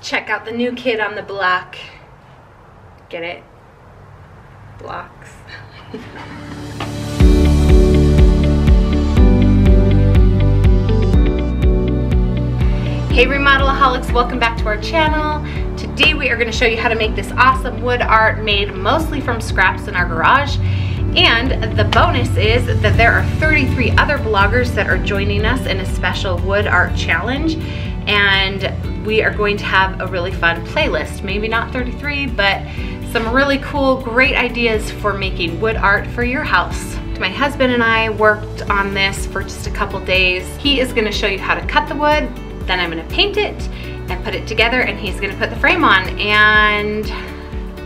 Check out the new kid on the block. Get it? Blocks. Hey Remodelaholics, welcome back to our channel. Today we are going to show you how to make this awesome wood art made mostly from scraps in our garage. And the bonus is that there are 33 other bloggers that are joining us in a special wood art challenge. And we are going to have a really fun playlist. Maybe not 33, but some really cool, great ideas for making wood art for your house. My husband and I worked on this for just a couple days. He is going to show you how to cut the wood. Then I'm gonna paint it and put it together, and he's gonna put the frame on, and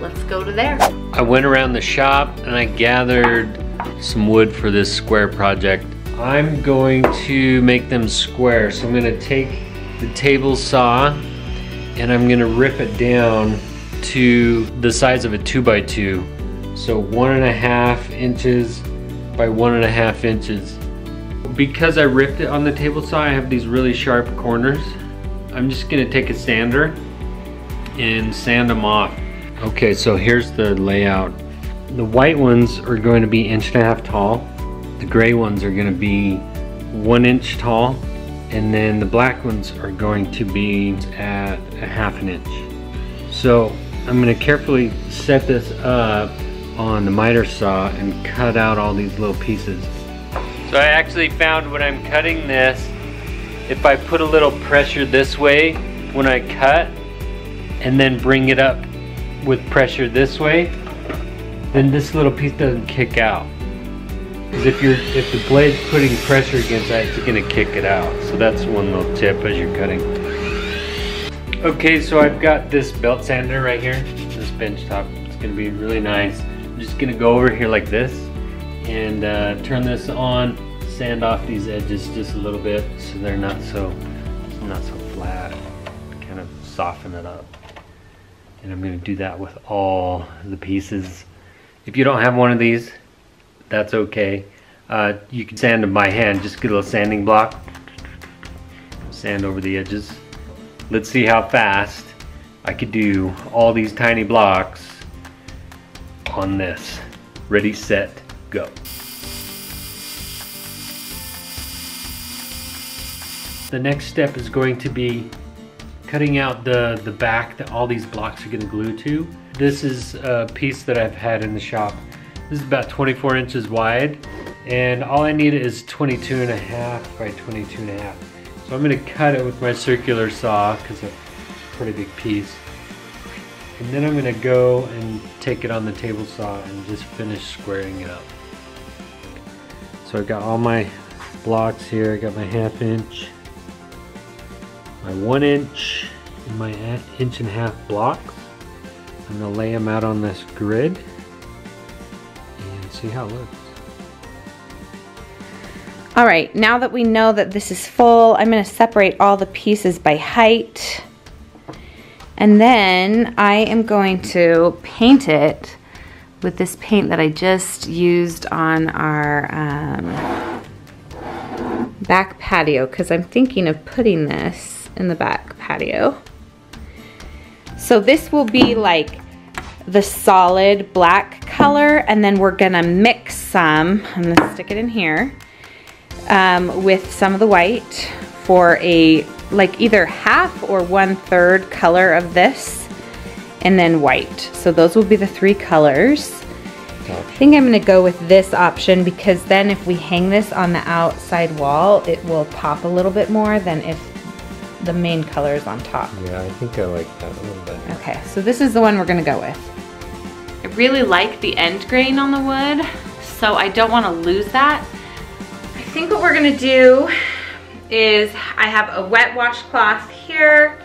let's go to there. I went around the shop and I gathered some wood for this square project. I'm going to make them square, so I'm gonna take the table saw and I'm gonna rip it down to the size of a 2x2. So 1.5 inches by 1.5 inches. Because I ripped it on the table saw, I have these really sharp corners. I'm just gonna take a sander and sand them off. Okay, so here's the layout. The white ones are going to be 1.5 inches tall. The gray ones are gonna be 1 inch tall. And then the black ones are going to be at 1/2 inch. So I'm gonna carefully set this up on the miter saw and cut out all these little pieces. So I actually found when I'm cutting this, if I put a little pressure this way when I cut and then bring it up with pressure this way, then this little piece doesn't kick out. Because if the blade's putting pressure against that, it's gonna kick it out. So that's one little tip as you're cutting. Okay, so I've got this belt sander right here, this bench top. It's gonna be really nice. I'm just gonna go over here like this and turn this on, sand off these edges just a little bit so they're not so flat, kind of soften it up. And I'm gonna do that with all the pieces. If you don't have one of these, that's okay. You can sand them by hand, just get a little sanding block, sand over the edges. Let's see how fast I could do all these tiny blocks on this. Ready, set, go. The next step is going to be cutting out the back that all these blocks are going to glue to. This is a piece that I've had in the shop. This is about 24 inches wide, and all I need is 22.5 by 22.5. So I'm going to cut it with my circular saw because it's a pretty big piece. And then I'm going to go and take it on the table saw and just finish squaring it up. So I've got all my blocks here. I got my 1/2 inch, my 1 inch, and my 1.5 inch blocks. I'm going to lay them out on this grid and see how it looks. All right, now that we know that this is full, I'm going to separate all the pieces by height. And then I am going to paint it with this paint that I just used on our back patio, because I'm thinking of putting this in the back patio. So this will be like the solid black color, and then we're gonna mix some, I'm gonna stick it in here, with some of the white for a like either 1/2 or 1/3 color of this, and then white. So those will be the 3 colors. I think I'm gonna go with this option because then if we hang this on the outside wall, it will pop a little bit more than if the main color is on top. Yeah, I think I like that a little bit. Okay, so this is the one we're gonna go with. I really like the end grain on the wood, so I don't wanna lose that. I think what we're gonna do is I have a wet washcloth here.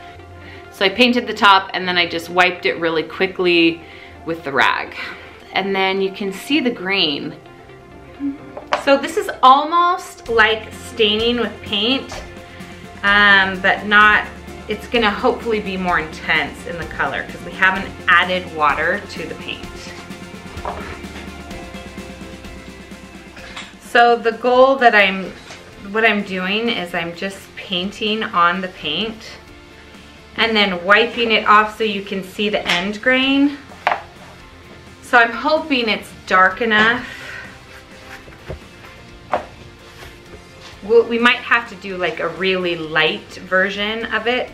So I painted the top and then I just wiped it really quickly with the rag. And then you can see the grain. So this is almost like staining with paint, but not, it's gonna hopefully be more intense in the color because we haven't added water to the paint. So the goal that what I'm doing is I'm just painting on the paint, and then wiping it off so you can see the end grain. So I'm hoping it's dark enough. We might have to do like a really light version of it.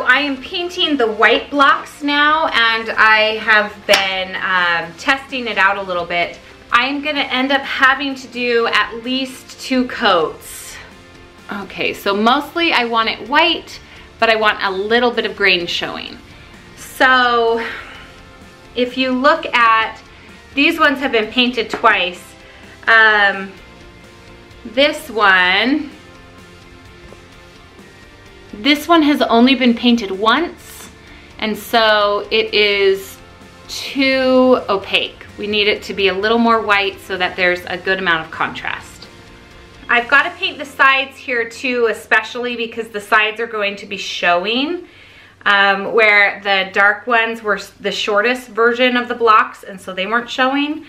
I am painting the white blocks now, and I have been testing it out a little bit. I'm gonna end up having to do at least 2 coats. Okay, so mostly I want it white, but I want a little bit of grain showing. So if you look at, these ones have been painted twice. This one has only been painted once, and so it is too opaque. We need it to be a little more white so that there's a good amount of contrast. I've got to paint the sides here too, especially because the sides are going to be showing, where the dark ones were the shortest version of the blocks, and so they weren't showing.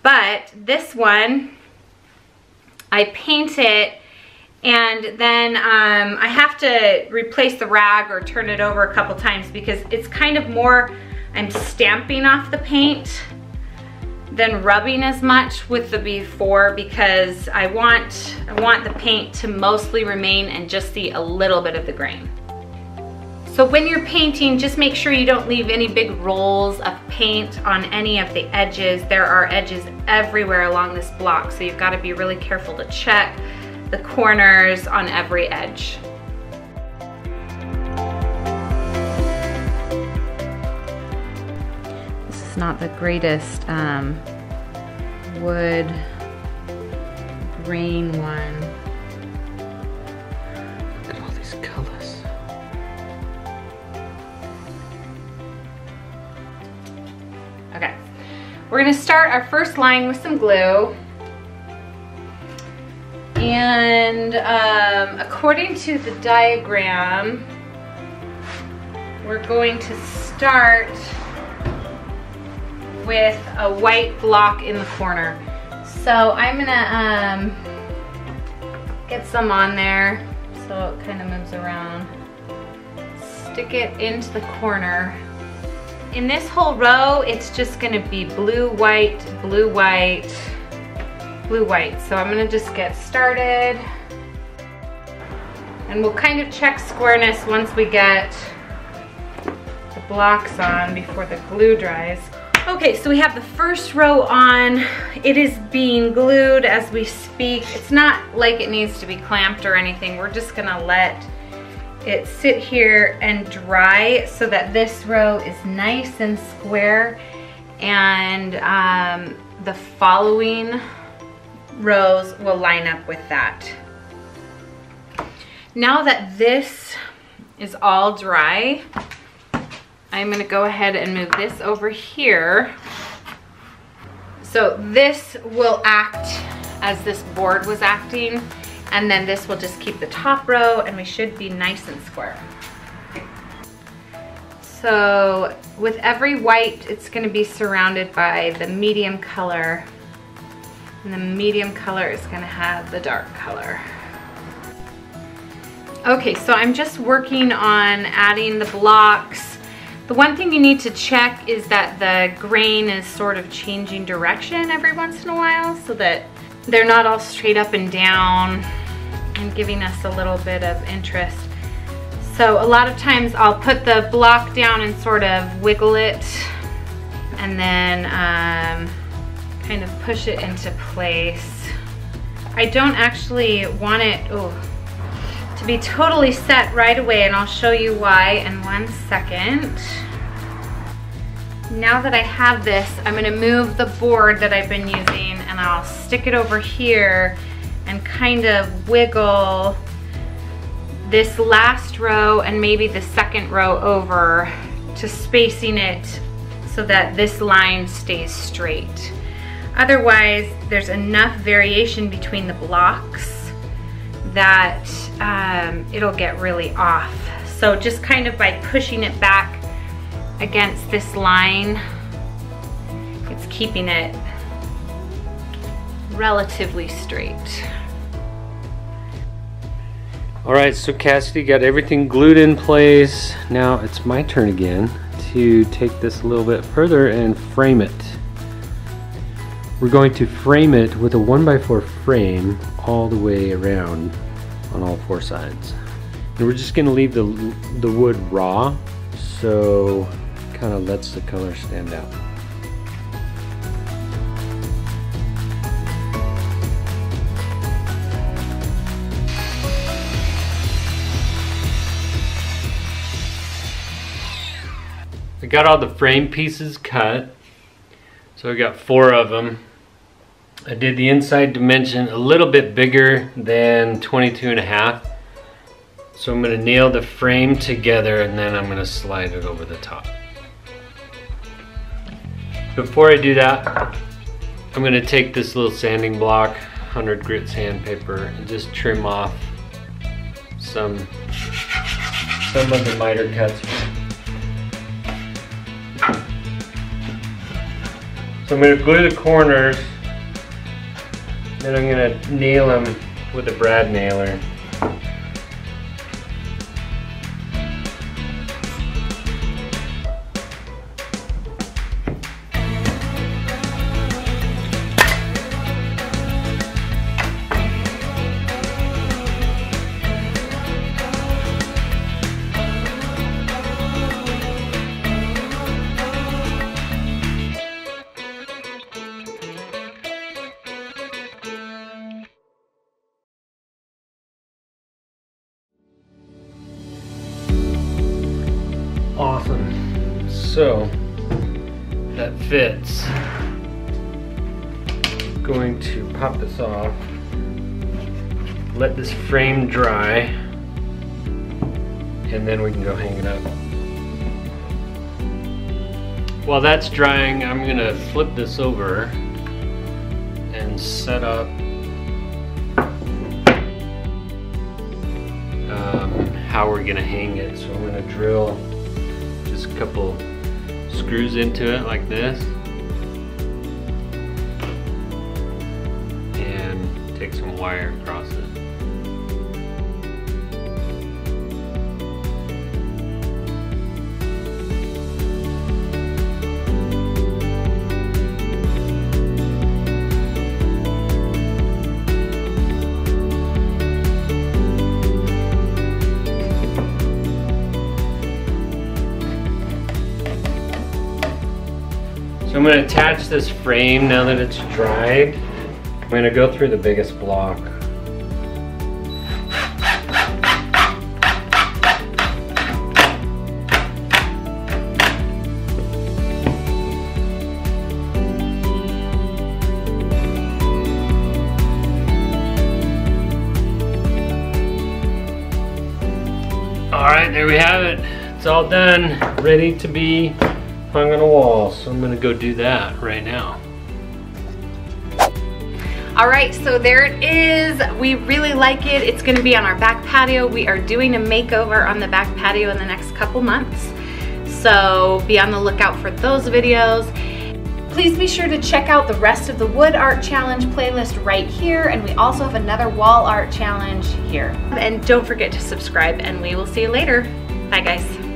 But this one, I paint it, and then I have to replace the rag or turn it over a couple times because it's kind of more, I'm stamping off the paint than rubbing as much with the before, because I want the paint to mostly remain and just see a little bit of the grain. So when you're painting, just make sure you don't leave any big rolls of paint on any of the edges. There are edges everywhere along this block, so you've got to be really careful to check the corners on every edge. This is not the greatest wood grain one. Look at all these colors. Okay, we're gonna start our first line with some glue. And according to the diagram, we're going to start with a white block in the corner. So I'm gonna get some on there so it kind of moves around. Stick it into the corner. In this whole row, it's just gonna be blue, white, blue, white, blue, white. So I'm gonna just get started. And we'll kind of check squareness once we get the blocks on before the glue dries. Okay, so we have the first row on. It is being glued as we speak. It's not like it needs to be clamped or anything. We're just gonna let it sit here and dry so that this row is nice and square, and the following rows will line up with that. Now that this is all dry, I'm gonna go ahead and move this over here. So this will act as this board was acting, and then this will just keep the top row, and we should be nice and square. So with every white, it's gonna be surrounded by the medium color, and the medium color is gonna have the dark color. Okay, so I'm just working on adding the blocks. The one thing you need to check is that the grain is sort of changing direction every once in a while so that they're not all straight up and down and giving us a little bit of interest. So a lot of times I'll put the block down and sort of wiggle it, and then kind of push it into place. I don't actually want it to be totally set right away, and I'll show you why in 1 second. Now that I have this, I'm gonna move the board that I've been using, and I'll stick it over here and kind of wiggle this last row and maybe the second row over to spacing it so that this line stays straight. Otherwise, there's enough variation between the blocks that it'll get really off. So just kind of by pushing it back against this line, it's keeping it relatively straight. Alright, so Cassidy got everything glued in place. Now it's my turn again to take this a little bit further and frame it. We're going to frame it with a 1x4 frame all the way around on all 4 sides. And we're just going to leave the wood raw, so it kind of lets the color stand out. I got all the frame pieces cut, so I got 4 of them. I did the inside dimension a little bit bigger than 22.5. So I'm going to nail the frame together and then I'm going to slide it over the top. Before I do that, I'm going to take this little sanding block, 100 grit sandpaper, and just trim off some of the miter cuts. So I'm going to glue the corners, then I'm going to nail them with a brad nailer. Awesome. So that fits. I'm going to pop this off, let this frame dry, and then we can go hang it up. While that's drying, I'm gonna flip this over and set up how we're gonna hang it. So I'm gonna drill just a couple screws into it like this and take some wire across it. So I'm going to attach this frame now that it's dried. I'm going to go through the biggest block. Alright, there we have it. It's all done, ready to be hung on a wall, so I'm gonna go do that right now. All right, so there it is. We really like it. It's gonna be on our back patio. We are doing a makeover on the back patio in the next couple months, so be on the lookout for those videos. Please be sure to check out the rest of the wood art challenge playlist right here, and we also have another wall art challenge here. And don't forget to subscribe, and we will see you later. Bye guys.